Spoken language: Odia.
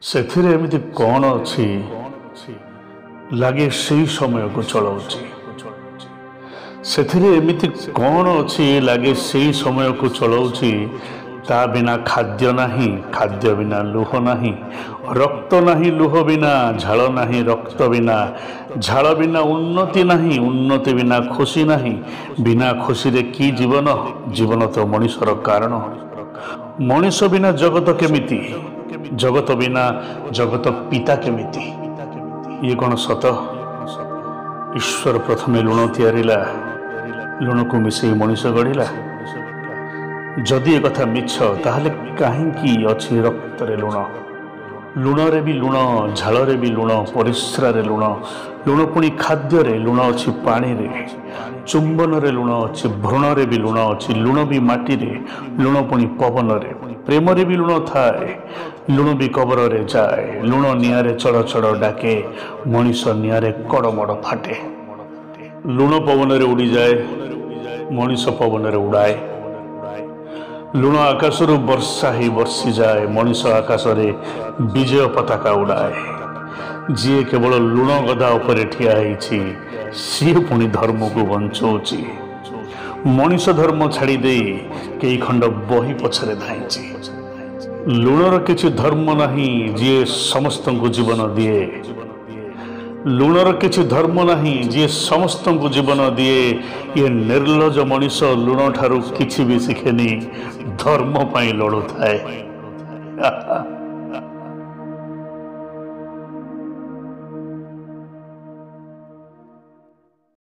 ସେଥିରେ ଏମିତି କ'ଣ ଅଛି ଲାଗେ ସେଇ ସମୟକୁ ଚଳାଉଛି। ସେଥିରେ ଏମିତି କ'ଣ ଅଛି ଲାଗେ ସେଇ ସମୟକୁ ଚଳାଉଛି। ତା ବିନା ଖାଦ୍ୟ ନାହିଁ, ଖାଦ୍ୟ ବିନା ଲୁହ ନାହିଁ, ରକ୍ତ ନାହିଁ ଲୁହ ବିନା, ଝାଳ ନାହିଁ ରକ୍ତ ବିନା, ଝାଳ ବିନା ଉନ୍ନତି ନାହିଁ, ଉନ୍ନତି ବିନା ଖୁସି ନାହିଁ, ବିନା ଖୁସିରେ କି ଜୀବନ? ଜୀବନ ତ ମଣିଷର କାରଣ। ମଣିଷ ବିନା ଜଗତ କେମିତି? ଜଗତ ବିନା ଜଗତ ପିତା କେମିତି? ଇଏ କ'ଣ ସତ? ଈଶ୍ୱର ପ୍ରଥମେ ଲୁଣ ତିଆରିଲା, ଲୁଣକୁ ମିଶେଇ ମଣିଷ ଗଢ଼ିଲା। ଯଦି ଏ କଥା ମିଛ, ତାହେଲେ କାହିଁକି ଅଛି ରକ୍ତରେ ଲୁଣ? ଲୁଣରେ ବି ଲୁଣ, ଝାଳରେ ବି ଲୁଣ, ପରିସ୍ରାରେ ଲୁଣ, ଲୁଣ ପୁଣି ଖାଦ୍ୟରେ, ଲୁଣ ଅଛି ପାଣିରେ, ଚୁମ୍ବନରେ ଲୁଣ ଅଛି, ଭ୍ରୂଣରେ ବି ଲୁଣ ଅଛି, ଲୁଣ ବି ମାଟିରେ, ଲୁଣ ପୁଣି ପବନରେ, ପ୍ରେମରେ ବି ଲୁଣ ଥାଏ, ଲୁଣ ବି କବରରେ ଯାଏ, ଲୁଣ ନିଆଁରେ ଚଡ଼ ଚଡ଼ ଡାକେ, ମଣିଷ ନିଆଁରେ କଡ଼ମଡ଼ ଫାଟେ। ଲୁଣ ପବନରେ ଉଡ଼ିଯାଏ, ମଣିଷ ପବନରେ ଉଡ଼ାଏ। ଲୁଣ ଆକାଶରୁ ବର୍ଷା ହେଇ ବର୍ଷିଯାଏ, ମଣିଷ ଆକାଶରେ ବିଜୟ ପତାକା ଉଡ଼ାଏ। ଯିଏ କେବଳ ଲୁଣ ଗଦା ଉପରେ ଠିଆ ହେଇଛି, ସିଏ ପୁଣି ଧର୍ମକୁ ବଞ୍ଚଉଛି। ମଣିଷ ଧର୍ମ ଛାଡ଼ି ଦେଇ କେଇ ଖଣ୍ଡ ବହି ପଛରେ ଧାଇଁଛି। ଲୁଣର କିଛି ଧର୍ମ ନାହିଁ, ଯିଏ ସମସ୍ତଙ୍କୁ ଜୀବନ ଦିଏ। ଲୁଣର କିଛି ଧର୍ମ ନାହିଁ, ଯିଏ ସମସ୍ତଙ୍କୁ ଜୀବନ ଦିଏ। ଇଏ ନିର୍ଲଜ ମଣିଷ ଲୁଣ ଠାରୁ କିଛି ବି ଶିଖେନି, ଧର୍ମ ପାଇଁ ଲଢ଼ୁଥାଏ।